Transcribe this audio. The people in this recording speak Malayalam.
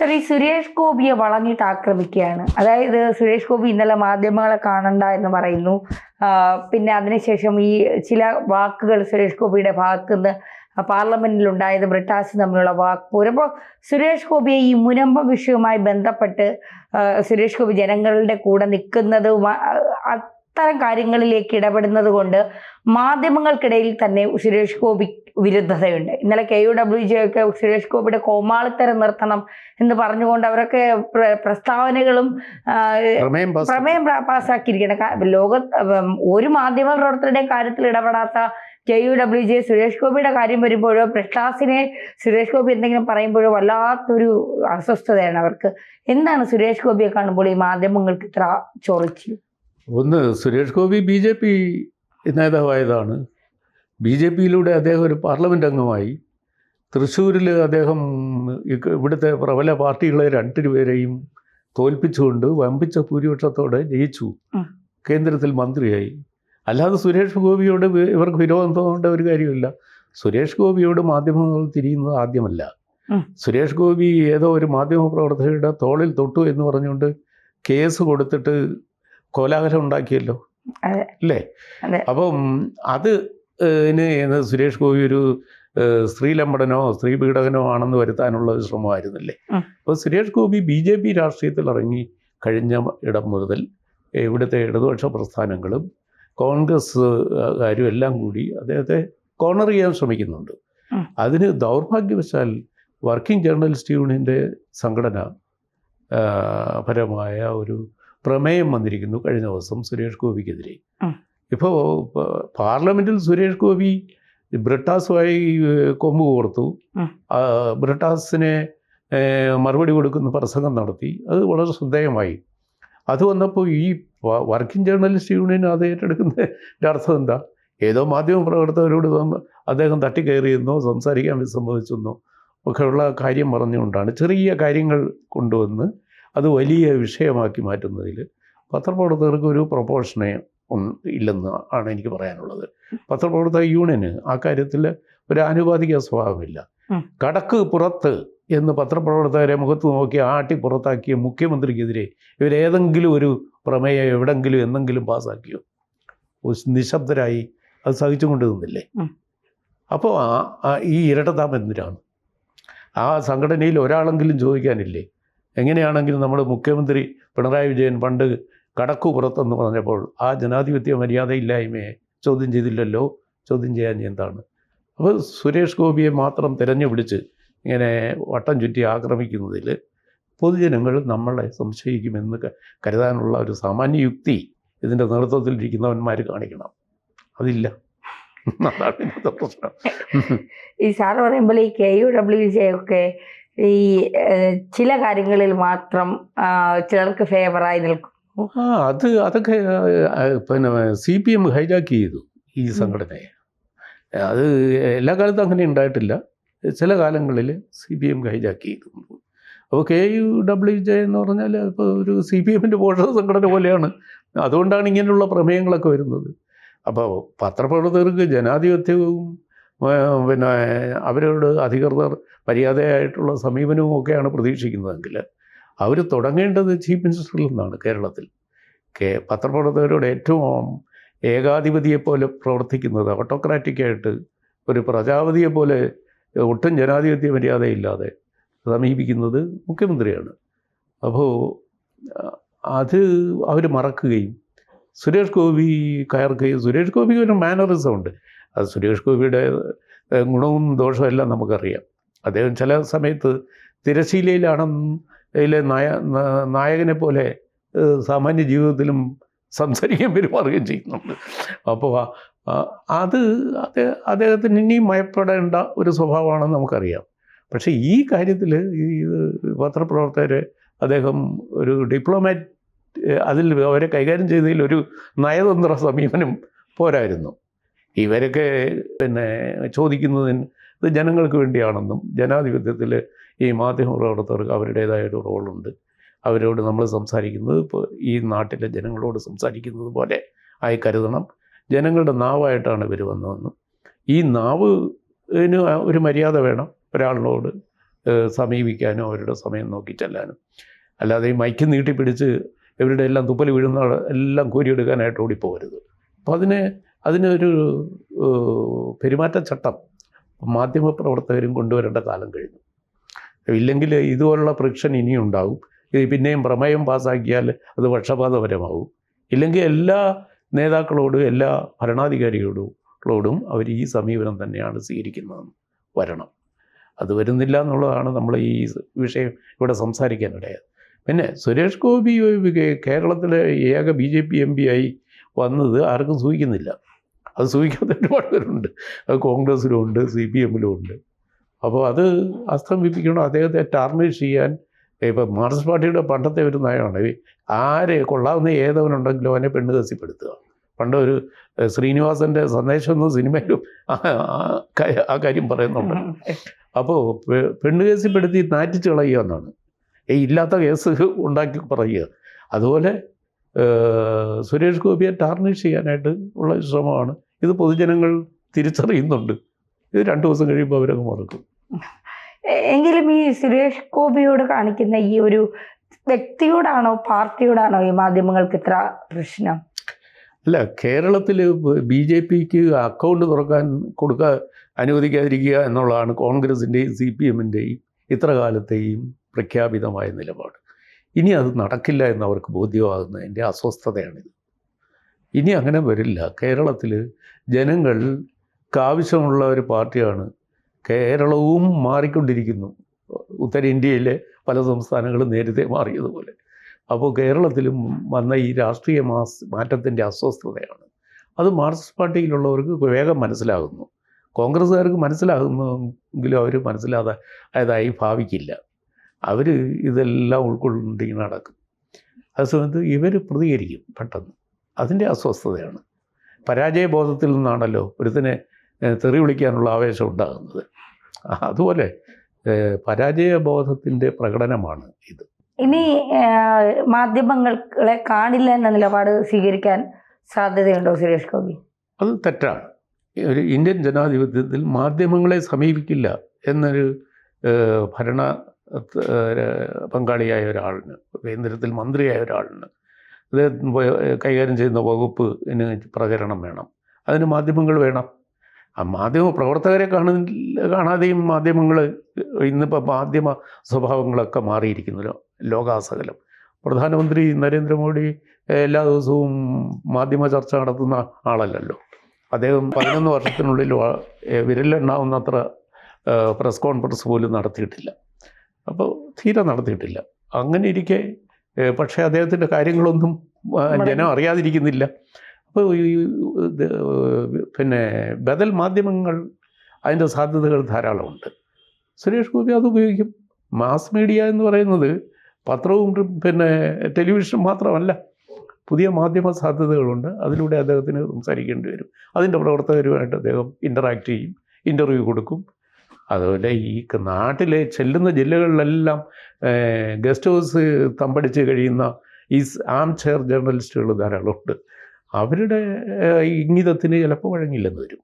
ഈ സുരേഷ് ഗോപിയെ വളഞ്ഞിട്ട് ആക്രമിക്കുകയാണ്. അതായത് സുരേഷ് ഗോപി ഇന്നലെ മാധ്യമങ്ങളെ കാണണ്ട എന്ന് പറയുന്നു. പിന്നെ അതിനുശേഷം ഈ ചില വാക്കുകൾ സുരേഷ് ഗോപിയുടെ ഭാഗത്തു നിന്ന് പാർലമെന്റിൽ ഉണ്ടായത് ബ്രിട്ടാസും തമ്മിലുള്ള വാക്പോര്. അപ്പോൾ സുരേഷ് ഗോപിയെ ഈ മുനമ്പം വിഷയവുമായി ബന്ധപ്പെട്ട് സുരേഷ് ഗോപി ജനങ്ങളുടെ കൂടെ നിൽക്കുന്നത് അത്തരം കാര്യങ്ങളിലേക്ക് ഇടപെടുന്നത് കൊണ്ട് മാധ്യമങ്ങൾക്കിടയിൽ തന്നെ സുരേഷ് ഗോപി വിരുദ്ധതയുണ്ട്. ഇന്നലെ KUWJ ഒക്കെ സുരേഷ് ഗോപിയുടെ കോമാളിത്തരം നിർത്തണം എന്ന് പറഞ്ഞുകൊണ്ട് അവരൊക്കെ പ്രസ്താവനകളും പ്രമേയം പാസ്സാക്കിയിരിക്കണം. ഒരു മാധ്യമ പ്രവർത്തകരുടെയും കാര്യത്തിൽ ഇടപെടാത്ത KUWJ സുരേഷ് ഗോപിയുടെ കാര്യം വരുമ്പോഴോ ബ്രിട്ടാസിനെ സുരേഷ് ഗോപി എന്തെങ്കിലും പറയുമ്പോഴോ വല്ലാത്തൊരു അസ്വസ്ഥതയാണ് അവർക്ക്. എന്താണ് സുരേഷ് ഗോപിയെ കാണുമ്പോൾ ഈ മാധ്യമങ്ങൾക്ക് ഇത്ര ചൊറിച്ചു? ഒന്ന്, സുരേഷ് ഗോപി BJP നേതാവായതാണ്. BJPയിലൂടെ അദ്ദേഹം ഒരു പാർലമെൻറ്റ് അംഗമായി. തൃശ്ശൂരിൽ അദ്ദേഹം ഇവിടുത്തെ പ്രബല പാർട്ടികളെ രണ്ടുപേരെയും തോൽപ്പിച്ചുകൊണ്ട് വമ്പിച്ച ഭൂരിപക്ഷത്തോടെ ജയിച്ചു. കേന്ദ്രത്തിൽ മന്ത്രിയായി. അല്ലാതെ സുരേഷ് ഗോപിയോട് ഇവർക്ക് വിരോധം തോന്നേണ്ട ഒരു കാര്യമില്ല. സുരേഷ് ഗോപിയോട് മാധ്യമങ്ങൾ തിരിയുന്നത് ആദ്യമല്ല. സുരേഷ് ഗോപി ഏതോ ഒരു മാധ്യമ പ്രവർത്തകരുടെ തോളിൽ തൊട്ടു എന്ന് പറഞ്ഞുകൊണ്ട് കേസ് കൊടുത്തിട്ട് കോലാഹലം ഉണ്ടാക്കിയല്ലോ, അല്ലേ? അപ്പം അത് സുരേഷ് ഗോപി ഒരു സ്ത്രീലമ്പടനോ സ്ത്രീ പീഡകനോ ആണെന്ന് വരുത്താനുള്ള ഒരു ശ്രമമായിരുന്നില്ലേ? അപ്പോൾ സുരേഷ് ഗോപി BJP രാഷ്ട്രീയത്തിൽ ഇറങ്ങി കഴിഞ്ഞ ഇടം മുതൽ ഇവിടുത്തെ ഇടതുപക്ഷ പ്രസ്ഥാനങ്ങളും കോൺഗ്രസ്സുകാരും എല്ലാം കൂടി അദ്ദേഹത്തെ കോർണർ ചെയ്യാൻ ശ്രമിക്കുന്നുണ്ട്. അതിന് ദൗർഭാഗ്യവശാൽ വർക്കിംഗ് ജേർണലിസ്റ്റ് യൂണിയൻ്റെ സംഘടന പരമായ ഒരു പ്രമേയം വന്നിരിക്കുന്നു കഴിഞ്ഞ ദിവസം സുരേഷ് ഗോപിക്കെതിരെ. ഇപ്പോൾ പാർലമെൻറ്റിൽ സുരേഷ് ഗോപി ബ്രിട്ടാസുമായി കൊമ്പ് കോർത്തു. ബ്രിട്ടാസിനെ മറുപടി കൊടുക്കുന്ന പ്രസംഗം നടത്തി. അത് വളരെ ശ്രദ്ധേയമായി. അത് വന്നപ്പോൾ ഈ വർക്കിംഗ് ജേർണലിസ്റ്റ് യൂണിയൻ അത് ഏറ്റെടുക്കുന്നതിൻ്റെ അർത്ഥം എന്താ? ഏതോ മാധ്യമ പ്രവർത്തകരോട് അദ്ദേഹം തട്ടിക്കയറിയെന്നോ സംസാരിക്കാൻ വിസമ്മതിച്ചെന്നോ ഒക്കെയുള്ള കാര്യം പറഞ്ഞുകൊണ്ടാണ് ചെറിയ കാര്യങ്ങൾ കൊണ്ടുവന്ന് അത് വലിയ വിഷയമാക്കി മാറ്റുന്നതിൽ പത്രപ്രവർത്തകർക്ക് ഒരു പ്രൊപ്പോർഷനെ ഇല്ലെന്ന് ആണ് എനിക്ക് പറയാനുള്ളത്. പത്രപ്രവർത്തക യൂണിയന് ആ കാര്യത്തിൽ ഒരു ആനുപാതിക സ്വഭാവമില്ല. കടക്ക് പുറത്ത് എന്ന് പത്രപ്രവർത്തകരെ മുഖത്ത് നോക്കി ആട്ടി പുറത്താക്കിയ മുഖ്യമന്ത്രിക്കെതിരെ ഇവരേതെങ്കിലും ഒരു പ്രമേയം എവിടെങ്കിലും എന്തെങ്കിലും പാസ്സാക്കിയോ? നിശബ്ദരായി അത് സഹിച്ചുകൊണ്ട് നിന്നില്ലേ? അപ്പോൾ ഈ ഇരട്ടത്താപ്പ് എന്തിനാണ്? ആ സംഘടനയിൽ ഒരാളെങ്കിലും ചോദിക്കാനില്ലേ? എങ്ങനെയാണെങ്കിലും നമ്മുടെ മുഖ്യമന്ത്രി പിണറായി വിജയൻ പണ്ട് കടക്കു പുറത്തെന്ന് പറഞ്ഞപ്പോൾ ആ ജനാധിപത്യ മര്യാദയില്ലായ്മയെ ചോദ്യം ചെയ്തില്ലല്ലോ. ചോദ്യം ചെയ്യാൻ എന്താണ്? അപ്പോൾ സുരേഷ് ഗോപിയെ മാത്രം തിരഞ്ഞുപിടിച്ച് ഇങ്ങനെ വട്ടം ചുറ്റി ആക്രമിക്കുന്നതിൽ പൊതുജനങ്ങൾ നമ്മളെ സംശയിക്കുമെന്ന് കരുതാനുള്ള ഒരു സാമാന്യ യുക്തി ഇതിൻ്റെ നേതൃത്വത്തിലിരിക്കുന്നവന്മാർ കാണിക്കണം. അതില്ല. അതാണ് ഇന്നത്തെ പ്രശ്നം. ഈ സാർ പറയുമ്പോൾ ഈ KUWJ ഒക്കെ ഈ ചില കാര്യങ്ങളിൽ മാത്രം ചിലർക്ക് ഫേവറായി നിൽക്കും. അതൊക്കെ പിന്നെ CPM ഹൈജാക്ക് ചെയ്തു ഈ സംഘടനയെ. അത് എല്ലാ കാലത്തും അങ്ങനെ ഉണ്ടായിട്ടില്ല. ചില കാലങ്ങളിൽ CPM ഹൈജാക്ക് ചെയ്തു. അപ്പോൾ KUWJ എന്ന് പറഞ്ഞാൽ ഇപ്പോൾ ഒരു CPMൻ്റെ പോഷക സംഘടന പോലെയാണ്. അതുകൊണ്ടാണ് ഇങ്ങനെയുള്ള പ്രമേയങ്ങളൊക്കെ വരുന്നത്. അപ്പോൾ പത്രപ്രവർത്തകർക്ക് ജനാധിപത്യവും പിന്നെ അവരോട് അധികൃതർ മര്യാദയായിട്ടുള്ള സമീപനവും ഒക്കെയാണ് പ്രതീക്ഷിക്കുന്നതെങ്കിൽ അവർ തുടങ്ങേണ്ടത് ചീഫ് മിനിസ്റ്ററിൽ നിന്നാണ്. കേരളത്തിൽ പത്രപ്രവർത്തകരോട് ഏറ്റവും ഏകാധിപതിയെപ്പോലെ പ്രവർത്തിക്കുന്നത്, ഓട്ടോക്രാറ്റിക്കായിട്ട് ഒരു പ്രജാപതിയെപ്പോലെ ഒട്ടും ജനാധിപത്യ മര്യാദയില്ലാതെ സമീപിക്കുന്നത് മുഖ്യമന്ത്രിയാണ്. അപ്പോൾ അത് അവർ മറക്കുകയും സുരേഷ് ഗോപി കയർക്കുകയും, സുരേഷ് ഗോപിക്ക് ഒരു മാനറിസം ഉണ്ട്. അത് സുരേഷ് ഗോപിയുടെ ഗുണവും ദോഷവും എല്ലാം നമുക്കറിയാം. അദ്ദേഹം ചില സമയത്ത് തിരശ്ശീലയിലെ നായകനെ പോലെ സാമാന്യ ജീവിതത്തിലും സംസാരിക്കാൻ പെരുമാറുകയും ചെയ്യുന്നുണ്ട്. അപ്പോൾ അത് അദ്ദേഹത്തിന് ഇനിയും മയപ്പെടേണ്ട ഒരു സ്വഭാവമാണെന്ന് നമുക്കറിയാം. പക്ഷേ ഈ കാര്യത്തിൽ ഈ പത്രപ്രവർത്തകരെ അദ്ദേഹം ഒരു ഡിപ്ലോമാറ്റ് അതിൽ അവരെ കൈകാര്യം ചെയ്തതിൽ ഒരു നയതന്ത്ര സമീപനം പോരായിരുന്നു. ഇവരൊക്കെ പിന്നെ ചോദിക്കുന്നതിന് ഇത് ജനങ്ങൾക്ക് വേണ്ടിയാണെന്നും ജനാധിപത്യത്തിൽ ഈ മാധ്യമപ്രവർത്തകർക്ക് അവരുടേതായൊരു റോളുണ്ട്. അവരോട് നമ്മൾ സംസാരിക്കുന്നത് ഇപ്പോൾ ഈ നാട്ടിലെ ജനങ്ങളോട് സംസാരിക്കുന്നത് പോലെ ആയി കരുതണം. ജനങ്ങളുടെ നാവായിട്ടാണ് ഇവർ വന്നതെന്നും ഈ നാവിന് ഒരു മര്യാദ വേണം. ഒരാളിനോട് സമീപിക്കാനോ അവരുടെ സമയം നോക്കി ചെല്ലാനും. അല്ലാതെ ഈ മൈക്ക് നീട്ടിപ്പിടിച്ച് ഇവരുടെ എല്ലാം തുപ്പൽ വീഴുന്ന എല്ലാം കോരിയെടുക്കാനായിട്ട് ഓടിപ്പോകരുത്. അപ്പോൾ അതിനൊരു പെരുമാറ്റച്ചട്ടം മാധ്യമപ്രവർത്തകരും കൊണ്ടുവരേണ്ട കാലം കഴിഞ്ഞു. ഇല്ലെങ്കിൽ ഇതുപോലുള്ള ഫ്രിക്ഷൻ ഇനിയും ഉണ്ടാവും. പിന്നെയും പ്രമേയം പാസ്സാക്കിയാൽ അത് പക്ഷപാതപരമാവും. ഇല്ലെങ്കിൽ എല്ലാ നേതാക്കളോടും എല്ലാ ഭരണാധികാരികളോടും അവർ ഈ സമീപനം തന്നെയാണ് സ്വീകരിക്കുന്നതെന്ന് വരണം. അത് വരുന്നില്ല എന്നുള്ളതാണ് നമ്മൾ ഈ വിഷയം ഇവിടെ സംസാരിക്കാനിടയായത്. പിന്നെ സുരേഷ് ഗോപി കേരളത്തിലെ ഏക BJP MP ആയി വന്നത് ആർക്കും സൂഹിക്കുന്നില്ല. അത് സൂഹിക്കാത്ത ഒരുപാട് പേരുണ്ട്. അത് കോൺഗ്രസ്സിലും ഉണ്ട്, CPM-ലും ഉണ്ട്. അപ്പോൾ അത് അസ്തമിപ്പിക്കണം. അദ്ദേഹത്തെ ടാർണിഷ് ചെയ്യാൻ ഇപ്പം മാർക്സിസ്റ്റ് പാർട്ടിയുടെ പണ്ടത്തെ ഒരു നയമാണ്, ആരെ കൊള്ളാവുന്ന ഏതവനുണ്ടെങ്കിലും അവനെ പെണ്ണ് കേസിപ്പെടുത്തുക. പണ്ട് ഒരു ശ്രീനിവാസൻ്റെ സന്ദേശം എന്ന സിനിമയിലും ആ കാര്യം പറയുന്നുണ്ട്. അപ്പോൾ പെണ്ണ് കേസിപ്പെടുത്തി നാറ്റിച്ച് കളയുക എന്നാണ്, ഇല്ലാത്ത കേസ് ഉണ്ടാക്കി പറയുക. അതുപോലെ സുരേഷ് ഗോപിയെ ടാർണിഷ് ചെയ്യാനായിട്ട് ഉള്ള ശ്രമമാണ്. ഇത് പൊതുജനങ്ങൾ തിരിച്ചറിയുന്നുണ്ട്. ഇത് 2 ദിവസം കഴിയുമ്പോൾ അവരങ്ങ് മറക്കും. എങ്കിലും ഈ സുരേഷ് ഗോപിയോട് കാണിക്കുന്ന ഈ ഒരു വ്യക്തിയോടാണോ പാർട്ടിയോടാണോ ഈ മാധ്യമങ്ങൾക്ക് ഇത്ര പ്രശ്നം? അല്ല, കേരളത്തിൽ BJPക്ക് അക്കൗണ്ട് കൊടുക്കാൻ അനുവദിക്കാതിരിക്കുക എന്നുള്ളതാണ് കോൺഗ്രസിൻ്റെയും CPM-ൻ്റെയും ഇത്ര കാലത്തെയും പ്രഖ്യാപിതമായ നിലപാട്. ഇനി അത് നടക്കില്ല എന്ന് അവർക്ക് ബോധ്യമാകുന്നതിൻ്റെ അസ്വസ്ഥതയാണിത്. ഇനി അങ്ങനെ വരില്ല. കേരളത്തിൽ ജനങ്ങൾക്ക് ആവശ്യമുള്ള ഒരു പാർട്ടിയാണ്. കേരളവും മാറിക്കൊണ്ടിരിക്കുന്നു. ഉത്തരേന്ത്യയിലെ പല സംസ്ഥാനങ്ങളും നേരത്തെ മാറിയതുപോലെ. അപ്പോൾ കേരളത്തിലും വന്ന ഈ രാഷ്ട്രീയ മാറ്റത്തിൻ്റെ അസ്വസ്ഥതയാണ്. അത് മാർക്സിസ്റ്റ് പാർട്ടിയിലുള്ളവർക്ക് വേഗം മനസ്സിലാകുന്നു. കോൺഗ്രസ്സുകാർക്ക് മനസ്സിലാകുന്നെങ്കിലും അവർ മനസ്സിലാതായതായി ഭാവിക്കില്ല. അവർ ഇതെല്ലാം ഉൾക്കൊണ്ടിങ്ങനെ നടക്കും. അതേസമയത്ത് ഇവർ പ്രതികരിക്കും പെട്ടെന്ന്. അതിൻ്റെ അസ്വസ്ഥതയാണ്. പരാജയബോധത്തിൽ നിന്നാണല്ലോ ഒരുത്തിനെ തെറി വിളിക്കാനുള്ള ആവേശം ഉണ്ടാകുന്നത്. അതുപോലെ പരാജയബോധത്തിൻ്റെ പ്രകടനമാണ് ഇത്. ഇനി മാധ്യമങ്ങളെ കാണില്ല എന്ന നിലപാട് സ്വീകരിക്കാൻ സാധ്യതയുണ്ടോ സുരേഷ് ഗോപി? അത് തെറ്റാണ്. ഒരു ഇന്ത്യൻ ജനാധിപത്യത്തിൽ മാധ്യമങ്ങളെ സമീപിക്കില്ല എന്നൊരു ഭരണ പങ്കാളിയായ ഒരാളിന്, കേന്ദ്രത്തിൽ മന്ത്രിയായ ഒരാളിന്, ഇത് കൈകാര്യം ചെയ്യുന്ന വകുപ്പിന് പ്രചരണം വേണം. അതിന് മാധ്യമങ്ങൾ വേണം. ആ മാധ്യമ പ്രവർത്തകരെ കാണാതെയും മാധ്യമങ്ങൾ ഇന്നിപ്പോൾ മാധ്യമ സ്വഭാവങ്ങളൊക്കെ മാറിയിരിക്കുന്നല്ലോ ലോകാസകലം. പ്രധാനമന്ത്രി നരേന്ദ്രമോദി എല്ലാ ദിവസവും മാധ്യമ ചർച്ച നടത്തുന്ന ആളല്ലല്ലോ. അദ്ദേഹം 11 വർഷത്തിനുള്ളിൽ വിരലെണ്ണാവുന്നത്ര പ്രസ് കോൺഫറൻസ് പോലും നടത്തിയിട്ടില്ല. അപ്പോൾ തീരെ നടത്തിയിട്ടില്ല. അങ്ങനെ ഇരിക്കെ പക്ഷേ അദ്ദേഹത്തിൻ്റെ കാര്യങ്ങളൊന്നും ജനം അറിയാതിരിക്കുന്നില്ല. അപ്പോൾ പിന്നെ ബദൽ മാധ്യമങ്ങൾ അതിൻ്റെ സാധ്യതകൾ ധാരാളമുണ്ട്. സുരേഷ് ഗോപി അത് ഉപയോഗിക്കും. മാസ് മീഡിയ എന്ന് പറയുന്നത് പത്രവും പിന്നെ ടെലിവിഷനും മാത്രമല്ല, പുതിയ മാധ്യമ സാധ്യതകളുണ്ട്. അതിലൂടെ അദ്ദേഹത്തിന് സംസാരിക്കേണ്ടി വരും. അതിൻ്റെ പ്രവർത്തകരുമായിട്ട് അദ്ദേഹം ഇൻ്ററാക്ട് ചെയ്യും, ഇൻ്റർവ്യൂ കൊടുക്കും. അതുപോലെ ഈ നാട്ടിലെ ചെല്ലുന്ന ജില്ലകളിലെല്ലാം ഗസ്റ്റ് ഹൗസ് തമ്പടിച്ച് കഴിയുന്ന ഈ ആം ചെയർ ജേർണലിസ്റ്റുകൾ ധാരാളമുണ്ട്. അവരുടെ ഇംഗിതത്തിന് ചിലപ്പോൾ വഴങ്ങില്ലെന്ന് വരും.